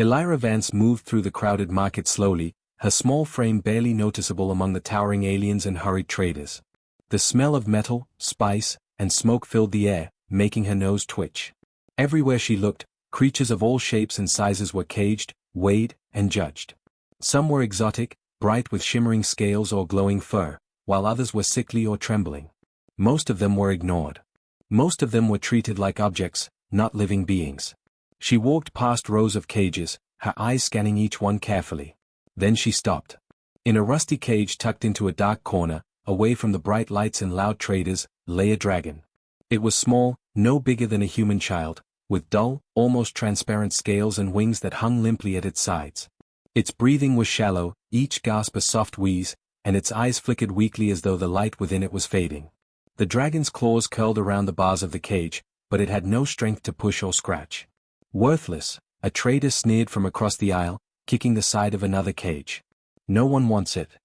Elira Vance moved through the crowded market slowly, her small frame barely noticeable among the towering aliens and hurried traders. The smell of metal, spice, and smoke filled the air, making her nose twitch. Everywhere she looked, creatures of all shapes and sizes were caged, weighed, and judged. Some were exotic, bright with shimmering scales or glowing fur, while others were sickly or trembling. Most of them were ignored. Most of them were treated like objects, not living beings. She walked past rows of cages, her eyes scanning each one carefully. Then she stopped. In a rusty cage tucked into a dark corner, away from the bright lights and loud traders, lay a dragon. It was small, no bigger than a human child, with dull, almost transparent scales and wings that hung limply at its sides. Its breathing was shallow, each gasp a soft wheeze, and its eyes flickered weakly as though the light within it was fading. The dragon's claws curled around the bars of the cage, but it had no strength to push or scratch. Worthless, a trader sneered from across the aisle, kicking the side of another cage. No one wants it.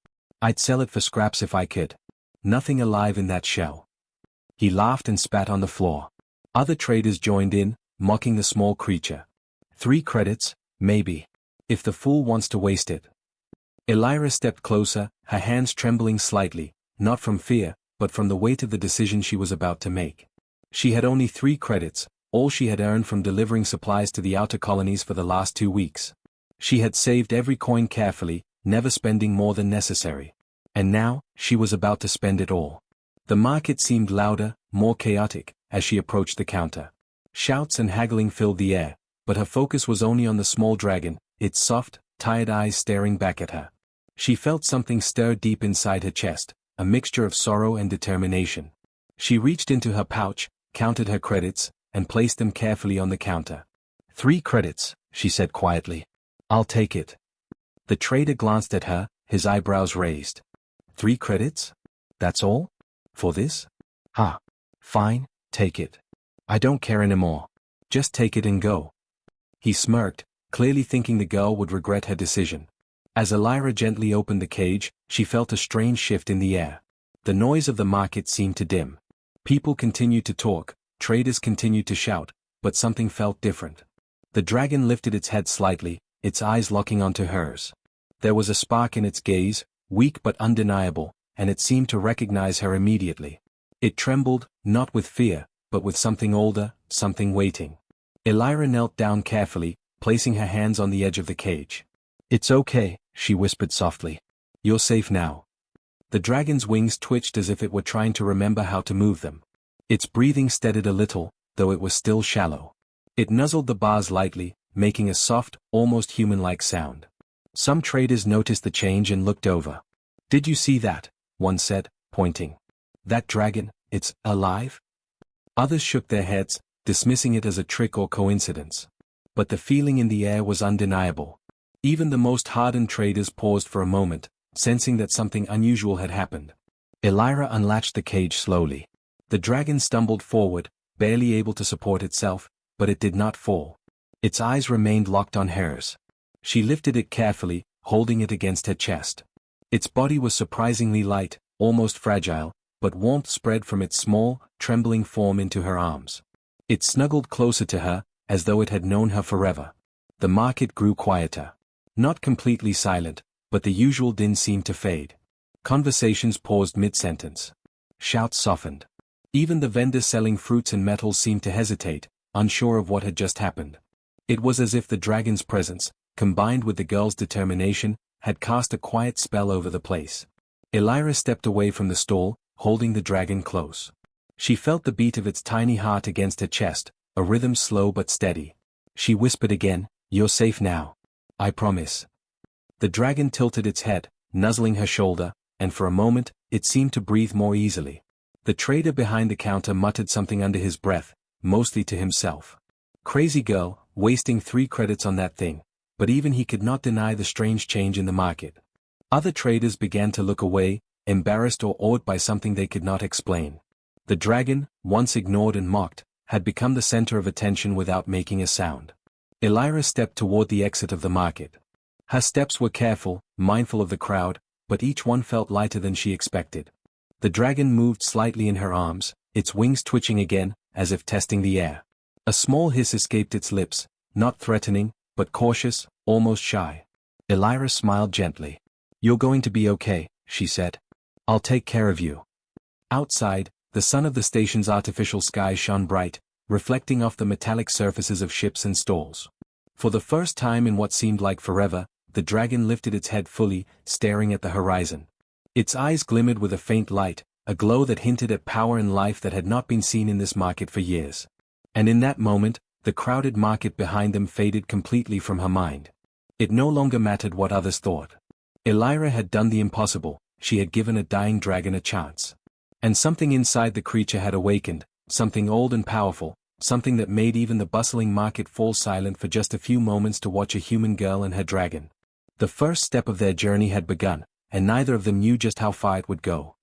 I'd sell it for scraps if I could. Nothing alive in that shell. He laughed and spat on the floor. Other traders joined in, mocking the small creature. 3 credits, maybe. If the fool wants to waste it. Elira stepped closer, her hands trembling slightly, not from fear, but from the weight of the decision she was about to make. She had only 3 credits, all she had earned from delivering supplies to the outer colonies for the last 2 weeks. She had saved every coin carefully, never spending more than necessary. And now, she was about to spend it all. The market seemed louder, more chaotic, as she approached the counter. Shouts and haggling filled the air, but her focus was only on the small dragon, its soft, tired eyes staring back at her. She felt something stir deep inside her chest, a mixture of sorrow and determination. She reached into her pouch, counted her credits, and placed them carefully on the counter. 3 credits, she said quietly. I'll take it. The trader glanced at her, his eyebrows raised. 3 credits? That's all? For this? Ha. Fine, take it. I don't care anymore. Just take it and go. He smirked, clearly thinking the girl would regret her decision. As Elira gently opened the cage, she felt a strange shift in the air. The noise of the market seemed to dim. People continued to talk, traders continued to shout, but something felt different. The dragon lifted its head slightly, its eyes locking onto hers. There was a spark in its gaze, weak but undeniable, and it seemed to recognize her immediately. It trembled, not with fear, but with something older, something waiting. Elira knelt down carefully, placing her hands on the edge of the cage. It's okay, she whispered softly. You're safe now. The dragon's wings twitched as if it were trying to remember how to move them. Its breathing steadied a little, though it was still shallow. It nuzzled the bars lightly, making a soft, almost human-like sound. Some traders noticed the change and looked over. Did you see that? One said, pointing. That dragon, it's alive? Others shook their heads, dismissing it as a trick or coincidence. But the feeling in the air was undeniable. Even the most hardened traders paused for a moment, sensing that something unusual had happened. Elira unlatched the cage slowly. The dragon stumbled forward, barely able to support itself, but it did not fall. Its eyes remained locked on hers. She lifted it carefully, holding it against her chest. Its body was surprisingly light, almost fragile, but warmth spread from its small, trembling form into her arms. It snuggled closer to her, as though it had known her forever. The market grew quieter. Not completely silent, but the usual din seemed to fade. Conversations paused mid-sentence. Shouts softened. Even the vendors selling fruits and metals seemed to hesitate, unsure of what had just happened. It was as if the dragon's presence, combined with the girl's determination, had cast a quiet spell over the place. Elira stepped away from the stall, holding the dragon close. She felt the beat of its tiny heart against her chest, a rhythm slow but steady. She whispered again, "You're safe now. I promise." The dragon tilted its head, nuzzling her shoulder, and for a moment, it seemed to breathe more easily. The trader behind the counter muttered something under his breath, mostly to himself. Crazy girl, wasting 3 credits on that thing, but even he could not deny the strange change in the market. Other traders began to look away, embarrassed or awed by something they could not explain. The dragon, once ignored and mocked, had become the center of attention without making a sound. Elira stepped toward the exit of the market. Her steps were careful, mindful of the crowd, but each one felt lighter than she expected. The dragon moved slightly in her arms, its wings twitching again, as if testing the air. A small hiss escaped its lips, not threatening, but cautious, almost shy. Elira smiled gently. "You're going to be okay," she said. "I'll take care of you." Outside, the sun of the station's artificial sky shone bright, reflecting off the metallic surfaces of ships and stalls. For the first time in what seemed like forever, the dragon lifted its head fully, staring at the horizon. Its eyes glimmered with a faint light, a glow that hinted at power and life that had not been seen in this market for years. And in that moment, the crowded market behind them faded completely from her mind. It no longer mattered what others thought. Elira had done the impossible, she had given a dying dragon a chance. And something inside the creature had awakened, something old and powerful, something that made even the bustling market fall silent for just a few moments to watch a human girl and her dragon. The first step of their journey had begun, and neither of them knew just how far it would go.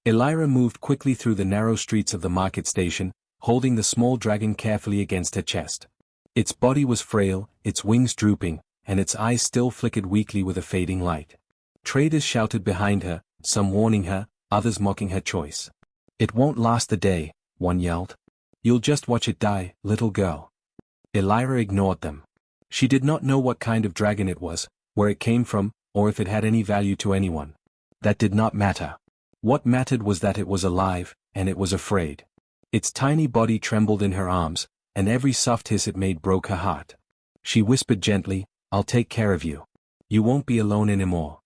Elira moved quickly through the narrow streets of the market station, holding the small dragon carefully against her chest. Its body was frail, its wings drooping, and its eyes still flickered weakly with a fading light. Traders shouted behind her, some warning her, others mocking her choice. "It won't last a day," one yelled. "You'll just watch it die, little girl." Elira ignored them. She did not know what kind of dragon it was, where it came from, or if it had any value to anyone. That did not matter. What mattered was that it was alive, and it was afraid. Its tiny body trembled in her arms, and every soft hiss it made broke her heart. She whispered gently, "I'll take care of you. You won't be alone anymore."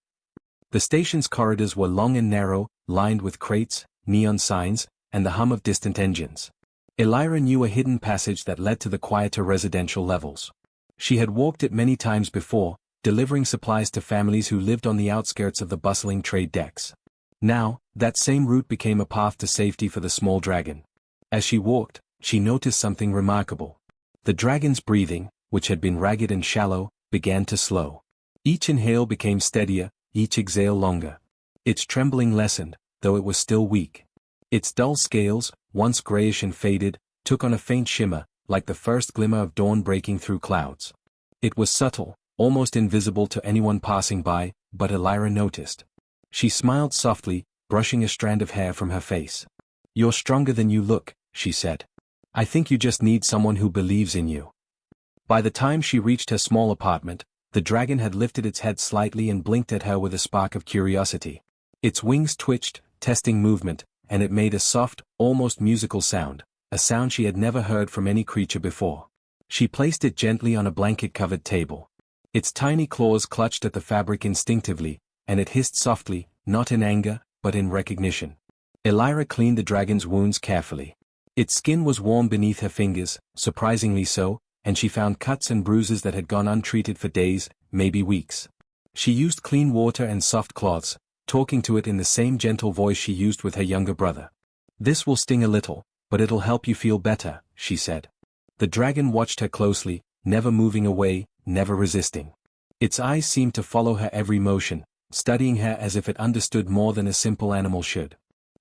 The station's corridors were long and narrow, lined with crates, neon signs, and the hum of distant engines. Elira knew a hidden passage that led to the quieter residential levels. She had walked it many times before, delivering supplies to families who lived on the outskirts of the bustling trade decks. Now, that same route became a path to safety for the small dragon. As she walked, she noticed something remarkable. The dragon's breathing, which had been ragged and shallow, began to slow. Each inhale became steadier, each exhale longer. Its trembling lessened, though it was still weak. Its dull scales, once grayish and faded, took on a faint shimmer, like the first glimmer of dawn breaking through clouds. It was subtle, almost invisible to anyone passing by, but Elira noticed. She smiled softly, brushing a strand of hair from her face. "You're stronger than you look," she said. "I think you just need someone who believes in you." By the time she reached her small apartment, the dragon had lifted its head slightly and blinked at her with a spark of curiosity. Its wings twitched, testing movement, and it made a soft, almost musical sound, a sound she had never heard from any creature before. She placed it gently on a blanket-covered table. Its tiny claws clutched at the fabric instinctively, and it hissed softly, not in anger, but in recognition. Elira cleaned the dragon's wounds carefully. Its skin was warm beneath her fingers, surprisingly so, and she found cuts and bruises that had gone untreated for days, maybe weeks. She used clean water and soft cloths, talking to it in the same gentle voice she used with her younger brother. "This will sting a little, but it'll help you feel better," she said. The dragon watched her closely, never moving away, never resisting. Its eyes seemed to follow her every motion, studying her as if it understood more than a simple animal should.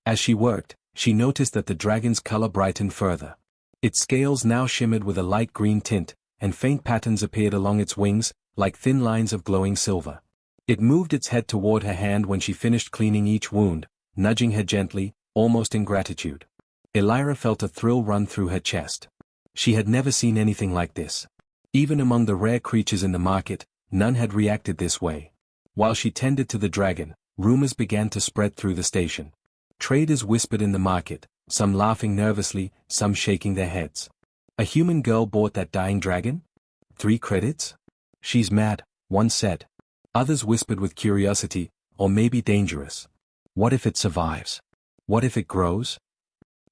As she worked, she noticed that the dragon's color brightened further. Its scales now shimmered with a light green tint, and faint patterns appeared along its wings, like thin lines of glowing silver. It moved its head toward her hand when she finished cleaning each wound, nudging her gently, almost in gratitude. Elira felt a thrill run through her chest. She had never seen anything like this. Even among the rare creatures in the market, none had reacted this way. While she tended to the dragon, rumors began to spread through the station. Traders whispered in the market, some laughing nervously, some shaking their heads. "A human girl bought that dying dragon? 3 credits? She's mad," one said. Others whispered with curiosity, "Or maybe dangerous. What if it survives? What if it grows?"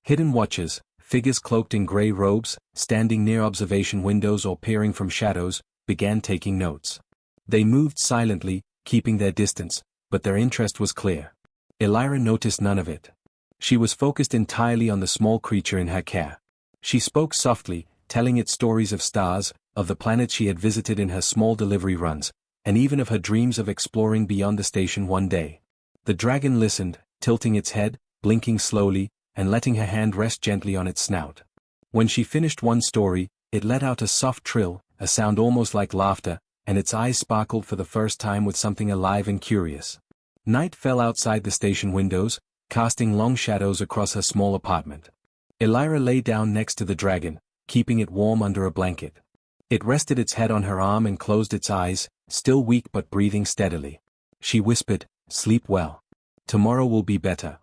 Hidden watchers, figures cloaked in grey robes, standing near observation windows or peering from shadows, began taking notes. They moved silently, keeping their distance, but their interest was clear. Elira noticed none of it. She was focused entirely on the small creature in her care. She spoke softly, telling it stories of stars, of the planets she had visited in her small delivery runs, and even of her dreams of exploring beyond the station one day. The dragon listened, tilting its head, blinking slowly, and letting her hand rest gently on its snout. When she finished one story, it let out a soft trill, a sound almost like laughter, and its eyes sparkled for the first time with something alive and curious. Night fell outside the station windows, casting long shadows across her small apartment. Elira lay down next to the dragon, keeping it warm under a blanket. It rested its head on her arm and closed its eyes, still weak but breathing steadily. She whispered, "Sleep well. Tomorrow will be better."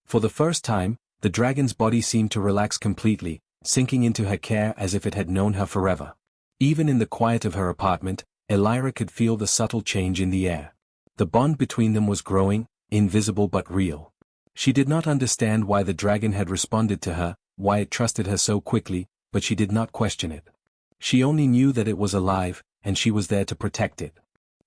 For the first time, the dragon's body seemed to relax completely, sinking into her care as if it had known her forever. Even in the quiet of her apartment, Elira could feel the subtle change in the air. The bond between them was growing, invisible but real. She did not understand why the dragon had responded to her, why it trusted her so quickly, but she did not question it. She only knew that it was alive, and she was there to protect it.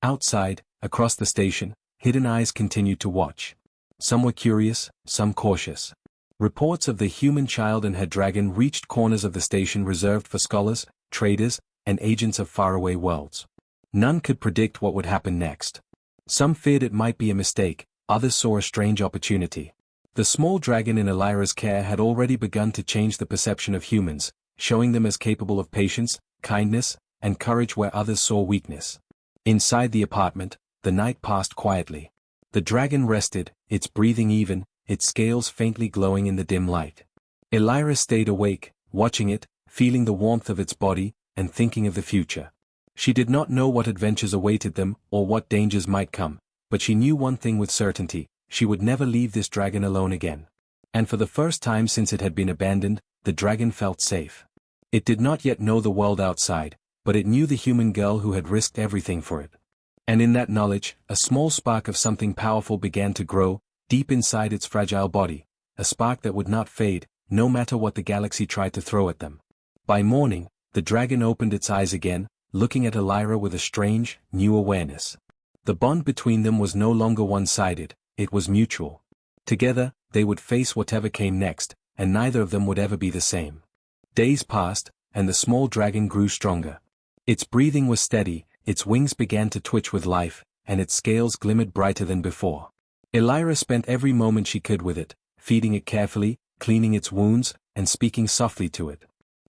Outside, across the station, hidden eyes continued to watch. Some were curious, some cautious. Reports of the human child and her dragon reached corners of the station reserved for scholars, traders, and agents of faraway worlds. None could predict what would happen next. Some feared it might be a mistake, others saw a strange opportunity. The small dragon in Elira's care had already begun to change the perception of humans, showing them as capable of patience, kindness, and courage where others saw weakness. Inside the apartment, the night passed quietly. The dragon rested, its breathing even, its scales faintly glowing in the dim light. Elira stayed awake, watching it, feeling the warmth of its body, and thinking of the future. She did not know what adventures awaited them, or what dangers might come, but she knew one thing with certainty: she would never leave this dragon alone again. And for the first time since it had been abandoned, the dragon felt safe. It did not yet know the world outside, but it knew the human girl who had risked everything for it. And in that knowledge, a small spark of something powerful began to grow, deep inside its fragile body, a spark that would not fade, no matter what the galaxy tried to throw at them. By morning, the dragon opened its eyes again, looking at Elira with a strange, new awareness. The bond between them was no longer one-sided, it was mutual. Together, they would face whatever came next, and neither of them would ever be the same. Days passed, and the small dragon grew stronger. Its breathing was steady, its wings began to twitch with life, and its scales glimmered brighter than before. Elira spent every moment she could with it, feeding it carefully, cleaning its wounds, and speaking softly to it.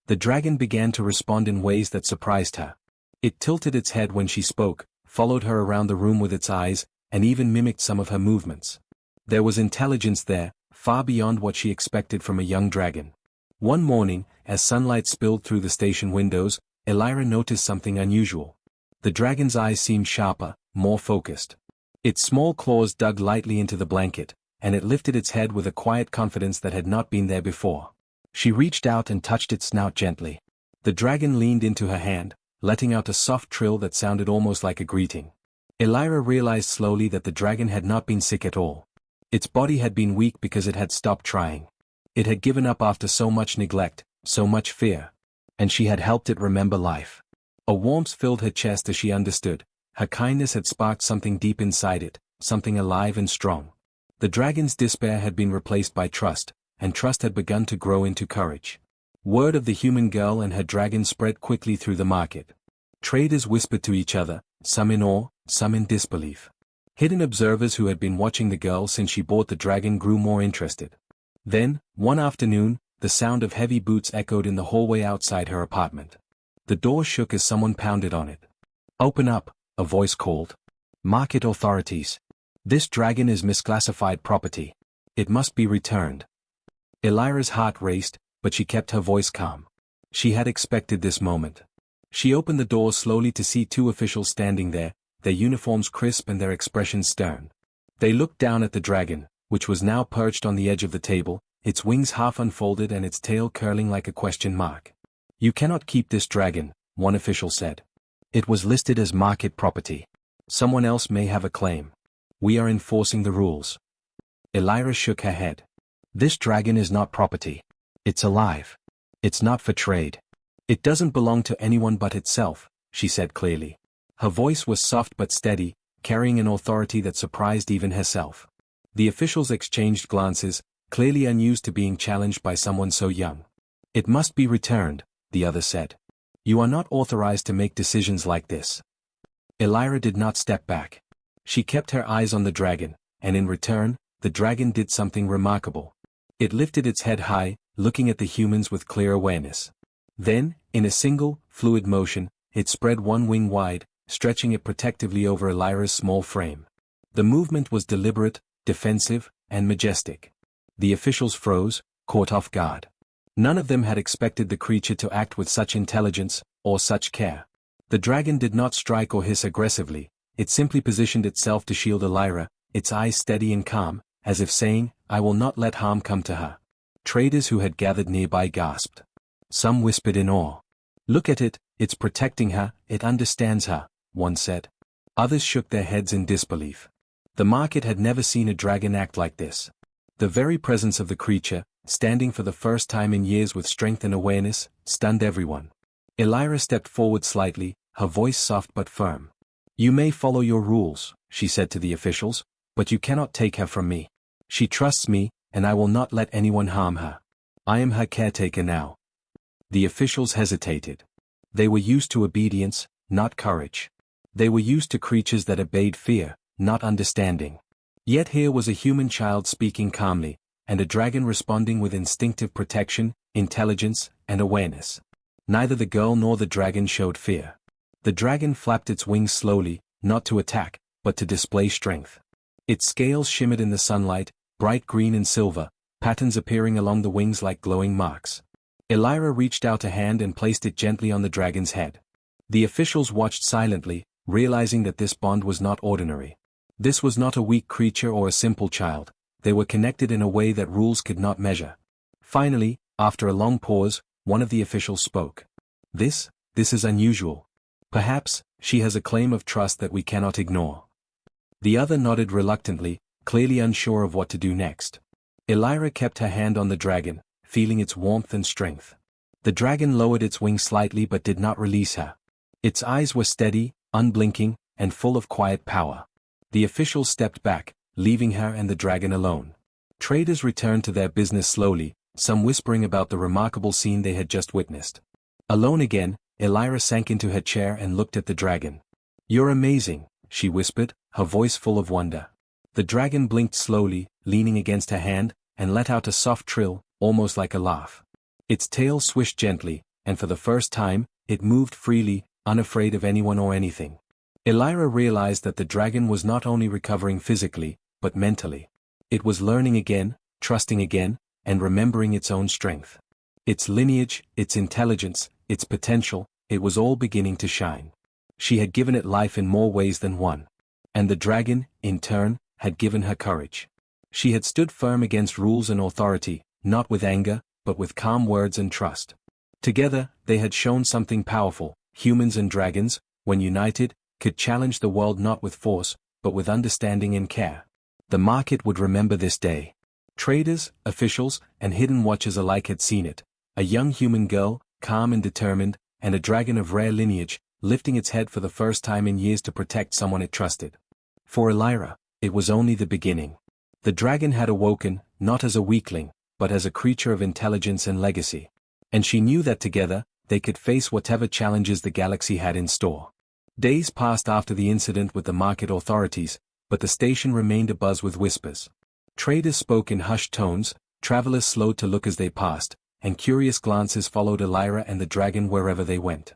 The dragon began to respond in ways that surprised her. It tilted its head when she spoke, followed her around the room with its eyes, and even mimicked some of her movements. There was intelligence there, far beyond what she expected from a young dragon. One morning, as sunlight spilled through the station windows, Elira noticed something unusual. The dragon's eyes seemed sharper, more focused. Its small claws dug lightly into the blanket, and it lifted its head with a quiet confidence that had not been there before. She reached out and touched its snout gently. The dragon leaned into her hand, letting out a soft trill that sounded almost like a greeting. Elira realized slowly that the dragon had not been sick at all. Its body had been weak because it had stopped trying. It had given up after so much neglect, so much fear. And she had helped it remember life. A warmth filled her chest as she understood. Her kindness had sparked something deep inside it, something alive and strong. The dragon's despair had been replaced by trust, and trust had begun to grow into courage. Word of the human girl and her dragon spread quickly through the market. Traders whispered to each other, some in awe, some in disbelief. Hidden observers who had been watching the girl since she bought the dragon grew more interested. Then, one afternoon, the sound of heavy boots echoed in the hallway outside her apartment. The door shook as someone pounded on it. "Open up," a voice called. "Market authorities. This dragon is misclassified property. It must be returned." Elira's heart raced, but she kept her voice calm. She had expected this moment. She opened the door slowly to see two officials standing there, their uniforms crisp and their expressions stern. They looked down at the dragon, which was now perched on the edge of the table, its wings half unfolded and its tail curling like a question mark. "You cannot keep this dragon," one official said. "It was listed as market property. Someone else may have a claim. We are enforcing the rules." Elira shook her head. "This dragon is not property. It's alive. It's not for trade. It doesn't belong to anyone but itself," she said clearly. Her voice was soft but steady, carrying an authority that surprised even herself. The officials exchanged glances, clearly unused to being challenged by someone so young. "It must be returned," the other said. "You are not authorized to make decisions like this." Elira did not step back. She kept her eyes on the dragon, and in return, the dragon did something remarkable. It lifted its head high, looking at the humans with clear awareness. Then, in a single, fluid motion, it spread one wing wide, stretching it protectively over Elira's small frame. The movement was deliberate, defensive, and majestic. The officials froze, caught off guard. None of them had expected the creature to act with such intelligence, or such care. The dragon did not strike or hiss aggressively, it simply positioned itself to shield Elira, its eyes steady and calm, as if saying, I will not let harm come to her. Traders who had gathered nearby gasped. Some whispered in awe. Look at it, it's protecting her, it understands her, one said. Others shook their heads in disbelief. The market had never seen a dragon act like this. The very presence of the creature, standing for the first time in years with strength and awareness, stunned everyone. Elira stepped forward slightly, her voice soft but firm. You may follow your rules, she said to the officials, but you cannot take her from me. She trusts me, and I will not let anyone harm her. I am her caretaker now. The officials hesitated. They were used to obedience, not courage. They were used to creatures that obeyed fear, not understanding. Yet here was a human child speaking calmly, and a dragon responding with instinctive protection, intelligence, and awareness. Neither the girl nor the dragon showed fear. The dragon flapped its wings slowly, not to attack, but to display strength. Its scales shimmered in the sunlight, bright green and silver, patterns appearing along the wings like glowing marks. Elira reached out a hand and placed it gently on the dragon's head. The officials watched silently, realizing that this bond was not ordinary. This was not a weak creature or a simple child, they were connected in a way that rules could not measure. Finally, after a long pause, one of the officials spoke. This is unusual. Perhaps, she has a claim of trust that we cannot ignore. The other nodded reluctantly, clearly unsure of what to do next. Elira kept her hand on the dragon, feeling its warmth and strength. The dragon lowered its wings slightly but did not release her. Its eyes were steady, unblinking, and full of quiet power. The officials stepped back, leaving her and the dragon alone. Traders returned to their business slowly, some whispering about the remarkable scene they had just witnessed. Alone again, Elira sank into her chair and looked at the dragon. You're amazing, she whispered, her voice full of wonder. The dragon blinked slowly, leaning against her hand, and let out a soft trill, almost like a laugh. Its tail swished gently, and for the first time, it moved freely, unafraid of anyone or anything. Elira realized that the dragon was not only recovering physically, but mentally. It was learning again, trusting again, and remembering its own strength. Its lineage, its intelligence, its potential, it was all beginning to shine. She had given it life in more ways than one. And the dragon, in turn, had given her courage. She had stood firm against rules and authority, not with anger, but with calm words and trust. Together, they had shown something powerful. Humans and dragons, when united, could challenge the world not with force, but with understanding and care. The market would remember this day. Traders, officials, and hidden watchers alike had seen it. A young human girl, calm and determined, and a dragon of rare lineage, lifting its head for the first time in years to protect someone it trusted. For Elira, it was only the beginning. The dragon had awoken, not as a weakling, but as a creature of intelligence and legacy. And she knew that together, they could face whatever challenges the galaxy had in store. Days passed after the incident with the market authorities, but the station remained abuzz with whispers. Traders spoke in hushed tones, travelers slowed to look as they passed, and curious glances followed Elira and the dragon wherever they went.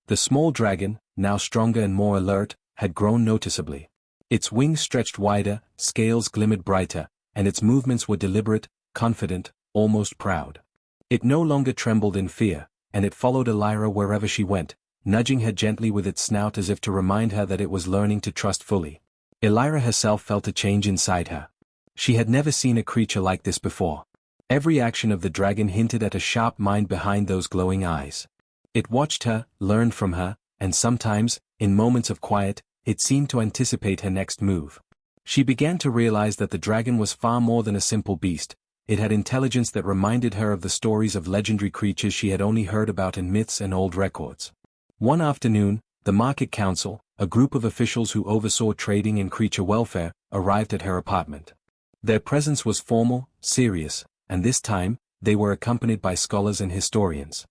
The small dragon, now stronger and more alert, had grown noticeably. Its wings stretched wider, scales glimmered brighter, and its movements were deliberate, confident, almost proud. It no longer trembled in fear, and it followed Elira wherever she went, nudging her gently with its snout as if to remind her that it was learning to trust fully. Elira herself felt a change inside her. She had never seen a creature like this before. Every action of the dragon hinted at a sharp mind behind those glowing eyes. It watched her, learned from her, and sometimes, in moments of quiet, it seemed to anticipate her next move. She began to realize that the dragon was far more than a simple beast. It had intelligence that reminded her of the stories of legendary creatures she had only heard about in myths and old records. One afternoon, the Market Council, a group of officials who oversaw trading and creature welfare, arrived at her apartment. Their presence was formal, serious, and this time, they were accompanied by scholars and historians.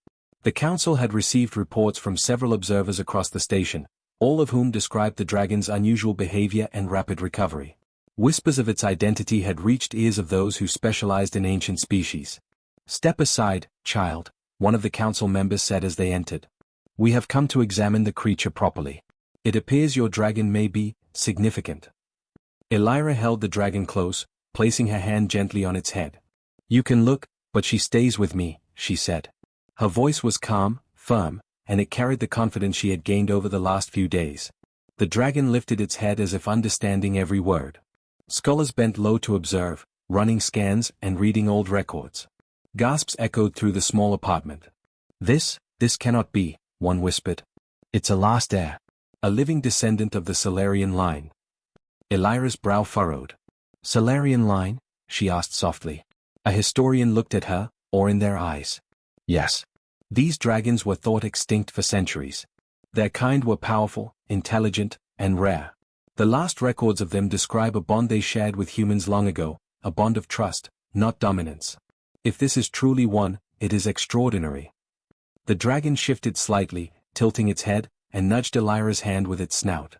The council had received reports from several observers across the station, all of whom described the dragon's unusual behavior and rapid recovery. Whispers of its identity had reached ears of those who specialized in ancient species. "Step aside, child," one of the council members said as they entered. "We have come to examine the creature properly. It appears your dragon may be significant." Elira held the dragon close, placing her hand gently on its head. "You can look, but she stays with me," she said. Her voice was calm, firm, and it carried the confidence she had gained over the last few days. The dragon lifted its head as if understanding every word. Scholars bent low to observe, running scans and reading old records. Gasps echoed through the small apartment. This cannot be, one whispered. It's a last heir. A living descendant of the Solarian line. Elira's brow furrowed. Solarian line? She asked softly. A historian looked at her, awe in their eyes. Yes. These dragons were thought extinct for centuries. Their kind were powerful, intelligent, and rare. The last records of them describe a bond they shared with humans long ago, a bond of trust, not dominance. If this is truly one, it is extraordinary. The dragon shifted slightly, tilting its head, and nudged Elira's hand with its snout.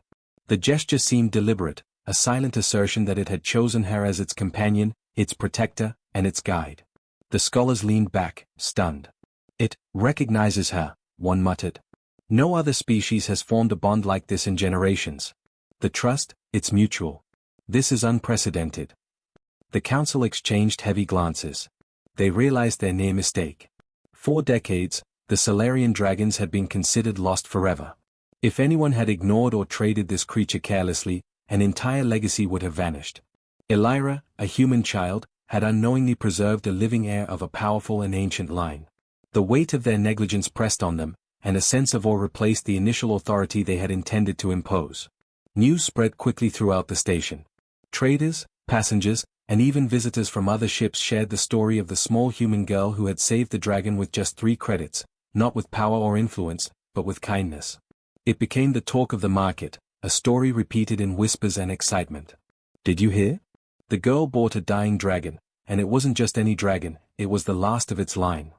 The gesture seemed deliberate, a silent assertion that it had chosen her as its companion, its protector, and its guide. The scholars leaned back, stunned. It recognizes her, one muttered. No other species has formed a bond like this in generations. The trust, it's mutual. This is unprecedented. The council exchanged heavy glances. They realized their near mistake. 4 decades, the Solarian dragons had been considered lost forever. If anyone had ignored or traded this creature carelessly, an entire legacy would have vanished. Elira, a human child, had unknowingly preserved a living heir of a powerful and ancient line. The weight of their negligence pressed on them, and a sense of awe replaced the initial authority they had intended to impose. News spread quickly throughout the station. Traders, passengers, and even visitors from other ships shared the story of the small human girl who had saved the dragon with just 3 credits, not with power or influence, but with kindness. It became the talk of the market, a story repeated in whispers and excitement. Did you hear? The girl bought a dying dragon, and it wasn't just any dragon, it was the last of its line.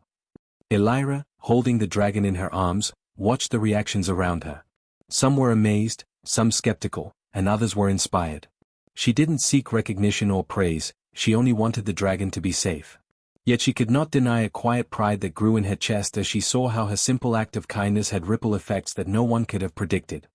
Elira, holding the dragon in her arms, watched the reactions around her. Some were amazed, some skeptical, and others were inspired. She didn't seek recognition or praise, she only wanted the dragon to be safe. Yet she could not deny a quiet pride that grew in her chest as she saw how her simple act of kindness had ripple effects that no one could have predicted.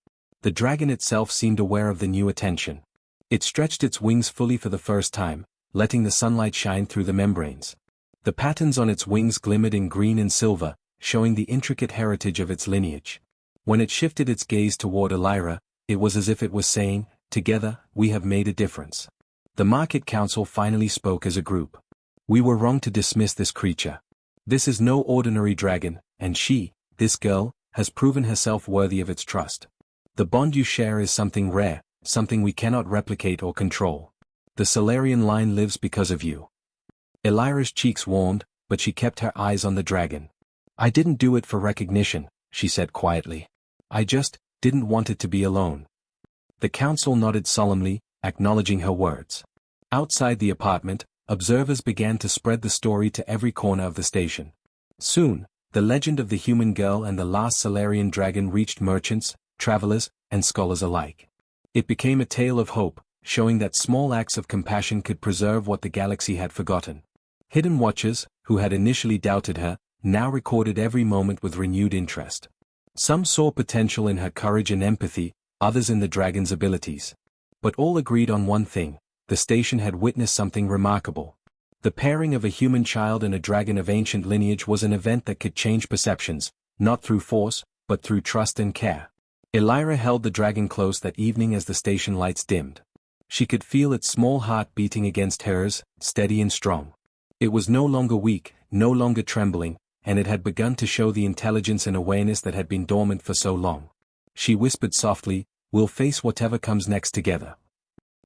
The dragon itself seemed aware of the new attention. It stretched its wings fully for the first time, letting the sunlight shine through the membranes. The patterns on its wings glimmered in green and silver, showing the intricate heritage of its lineage. When it shifted its gaze toward Elira, it was as if it was saying, "Together, we have made a difference." The Market Council finally spoke as a group. "We were wrong to dismiss this creature. This is no ordinary dragon, and she, this girl, has proven herself worthy of its trust. The bond you share is something rare, something we cannot replicate or control. The Solarian line lives because of you." Elira's cheeks warmed, but she kept her eyes on the dragon. "I didn't do it for recognition," she said quietly. "I just didn't want it to be alone." The council nodded solemnly, acknowledging her words. Outside the apartment, observers began to spread the story to every corner of the station. Soon, the legend of the human girl and the last Solarian dragon reached merchants, travelers, and scholars alike. It became a tale of hope, showing that small acts of compassion could preserve what the galaxy had forgotten. Hidden watchers, who had initially doubted her, now recorded every moment with renewed interest. Some saw potential in her courage and empathy, others in the dragon's abilities. But all agreed on one thing: the station had witnessed something remarkable. The pairing of a human child and a dragon of ancient lineage was an event that could change perceptions, not through force, but through trust and care. Elira held the dragon close that evening as the station lights dimmed. She could feel its small heart beating against hers, steady and strong. It was no longer weak, no longer trembling, and it had begun to show the intelligence and awareness that had been dormant for so long. She whispered softly, "We'll face whatever comes next together."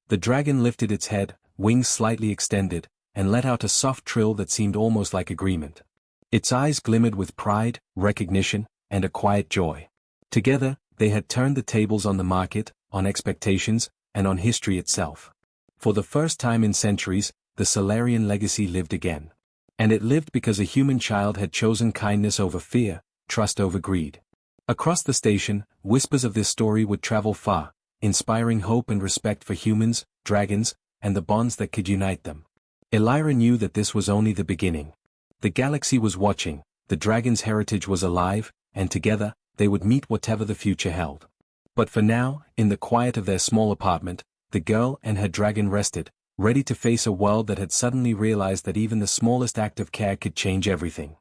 The dragon lifted its head, wings slightly extended, and let out a soft trill that seemed almost like agreement. Its eyes glimmered with pride, recognition, and a quiet joy. Together, they had turned the tables on the market, on expectations, and on history itself. For the first time in centuries, the Solarian legacy lived again. And it lived because a human child had chosen kindness over fear, trust over greed. Across the station, whispers of this story would travel far, inspiring hope and respect for humans, dragons, and the bonds that could unite them. Elira knew that this was only the beginning. The galaxy was watching, the dragon's heritage was alive, and together, they would meet whatever the future held. But for now, in the quiet of their small apartment, the girl and her dragon rested, ready to face a world that had suddenly realized that even the smallest act of care could change everything.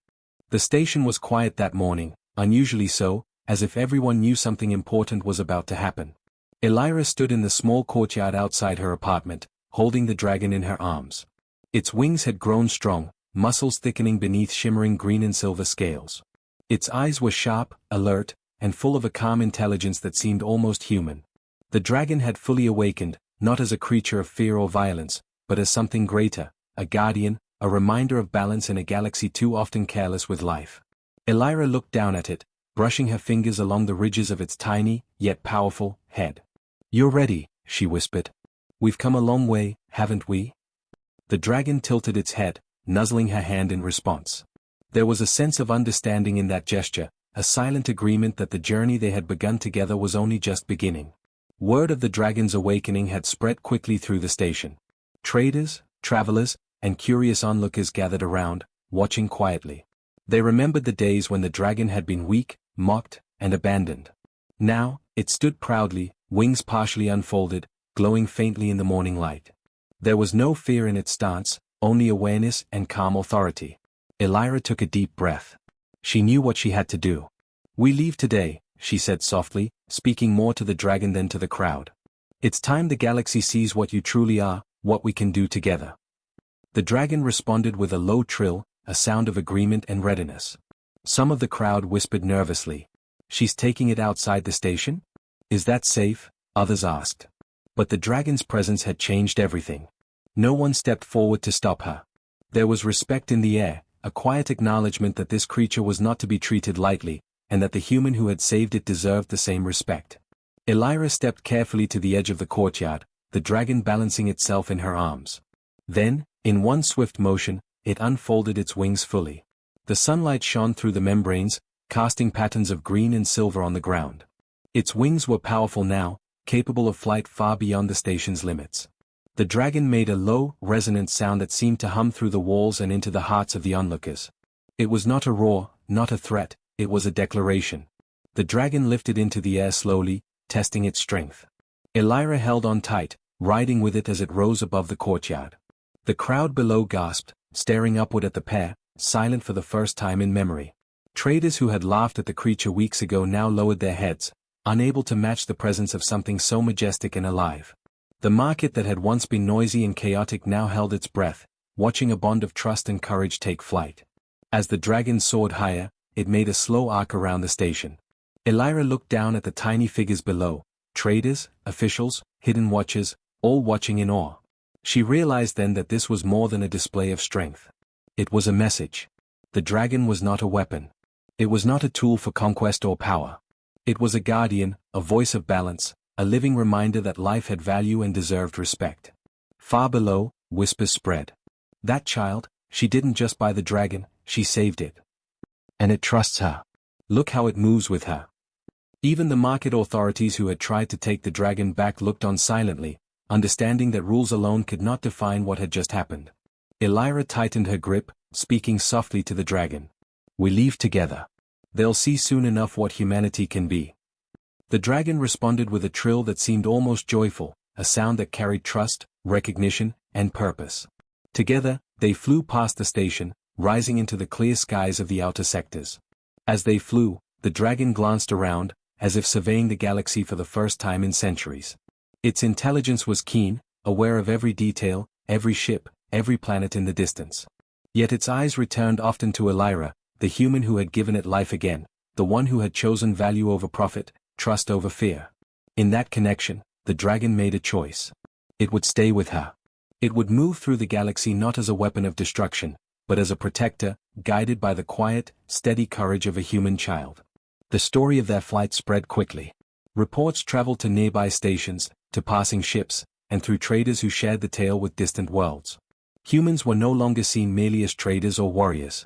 The station was quiet that morning, unusually so, as if everyone knew something important was about to happen. Elira stood in the small courtyard outside her apartment, holding the dragon in her arms. Its wings had grown strong, muscles thickening beneath shimmering green and silver scales. Its eyes were sharp, alert, and full of a calm intelligence that seemed almost human. The dragon had fully awakened, not as a creature of fear or violence, but as something greater, a guardian, a reminder of balance in a galaxy too often careless with life. Elira looked down at it, brushing her fingers along the ridges of its tiny, yet powerful, head. "You're ready," she whispered. "We've come a long way, haven't we?" The dragon tilted its head, nuzzling her hand in response. There was a sense of understanding in that gesture, a silent agreement that the journey they had begun together was only just beginning. Word of the dragon's awakening had spread quickly through the station. Traders, travelers, and curious onlookers gathered around, watching quietly. They remembered the days when the dragon had been weak, mocked, and abandoned. Now, it stood proudly, wings partially unfolded, glowing faintly in the morning light. There was no fear in its stance, only awareness and calm authority. Elira took a deep breath. She knew what she had to do. "We leave today," she said softly, speaking more to the dragon than to the crowd. "It's time the galaxy sees what you truly are, what we can do together." The dragon responded with a low trill, a sound of agreement and readiness. Some of the crowd whispered nervously. "She's taking it outside the station? Is that safe?" others asked. But the dragon's presence had changed everything. No one stepped forward to stop her. There was respect in the air, a quiet acknowledgement that this creature was not to be treated lightly, and that the human who had saved it deserved the same respect. Elira stepped carefully to the edge of the courtyard, the dragon balancing itself in her arms. Then, in one swift motion, it unfolded its wings fully. The sunlight shone through the membranes, casting patterns of green and silver on the ground. Its wings were powerful now, capable of flight far beyond the station's limits. The dragon made a low, resonant sound that seemed to hum through the walls and into the hearts of the onlookers. It was not a roar, not a threat, it was a declaration. The dragon lifted into the air slowly, testing its strength. Elira held on tight, riding with it as it rose above the courtyard. The crowd below gasped, staring upward at the pair, silent for the first time in memory. Traders who had laughed at the creature weeks ago now lowered their heads, unable to match the presence of something so majestic and alive. The market that had once been noisy and chaotic now held its breath, watching a bond of trust and courage take flight. As the dragon soared higher, it made a slow arc around the station. Elira looked down at the tiny figures below, traders, officials, hidden watchers, all watching in awe. She realized then that this was more than a display of strength. It was a message. The dragon was not a weapon. It was not a tool for conquest or power. It was a guardian, a voice of balance, a living reminder that life had value and deserved respect. Far below, whispers spread. "That child, she didn't just buy the dragon, she saved it. And it trusts her. Look how it moves with her." Even the market authorities who had tried to take the dragon back looked on silently, understanding that rules alone could not define what had just happened. Elira tightened her grip, speaking softly to the dragon. "We leave together. They'll see soon enough what humanity can be." The dragon responded with a trill that seemed almost joyful, a sound that carried trust, recognition, and purpose. Together, they flew past the station, rising into the clear skies of the outer sectors. As they flew, the dragon glanced around, as if surveying the galaxy for the first time in centuries. Its intelligence was keen, aware of every detail, every ship, every planet in the distance. Yet its eyes returned often to Elira, the human who had given it life again, the one who had chosen value over profit, trust over fear. In that connection, the dragon made a choice. It would stay with her. It would move through the galaxy not as a weapon of destruction, but as a protector, guided by the quiet, steady courage of a human child. The story of their flight spread quickly. Reports traveled to nearby stations, to passing ships, and through traders who shared the tale with distant worlds. Humans were no longer seen merely as traders or warriors.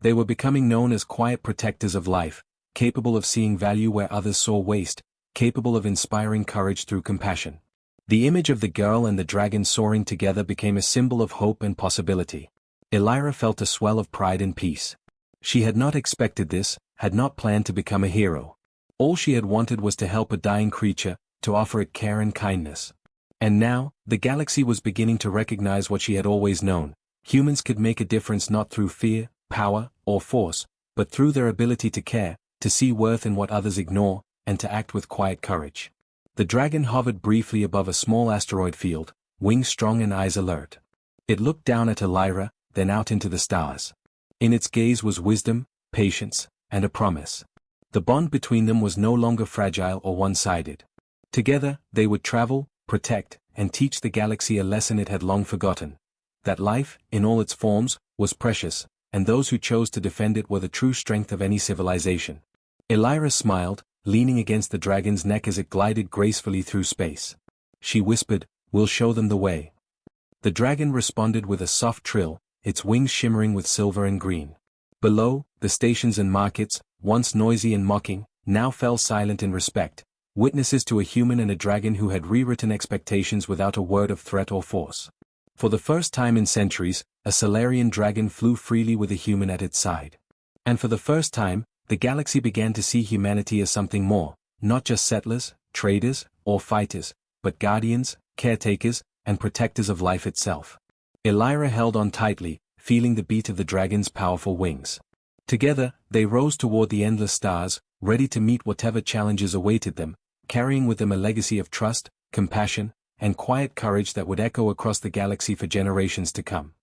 They were becoming known as quiet protectors of life, capable of seeing value where others saw waste, capable of inspiring courage through compassion. The image of the girl and the dragon soaring together became a symbol of hope and possibility. Elira felt a swell of pride and peace. She had not expected this, had not planned to become a hero. All she had wanted was to help a dying creature, to offer it care and kindness. And now, the galaxy was beginning to recognize what she had always known. Humans could make a difference not through fear, power, or force, but through their ability to care, to see worth in what others ignore, and to act with quiet courage. The dragon hovered briefly above a small asteroid field, wings strong and eyes alert. It looked down at Elira, then out into the stars. In its gaze was wisdom, patience, and a promise. The bond between them was no longer fragile or one-sided. Together, they would travel, protect, and teach the galaxy a lesson it had long forgotten. That life, in all its forms, was precious, and those who chose to defend it were the true strength of any civilization. Elira smiled, leaning against the dragon's neck as it glided gracefully through space. She whispered, "We'll show them the way." The dragon responded with a soft trill, its wings shimmering with silver and green. Below, the stations and markets, once noisy and mocking, now fell silent in respect, witnesses to a human and a dragon who had rewritten expectations without a word of threat or force. For the first time in centuries, a Solarian dragon flew freely with a human at its side. And for the first time, the galaxy began to see humanity as something more, not just settlers, traders, or fighters, but guardians, caretakers, and protectors of life itself. Elira held on tightly, feeling the beat of the dragon's powerful wings. Together, they rose toward the endless stars, ready to meet whatever challenges awaited them, carrying with them a legacy of trust, compassion, and quiet courage that would echo across the galaxy for generations to come.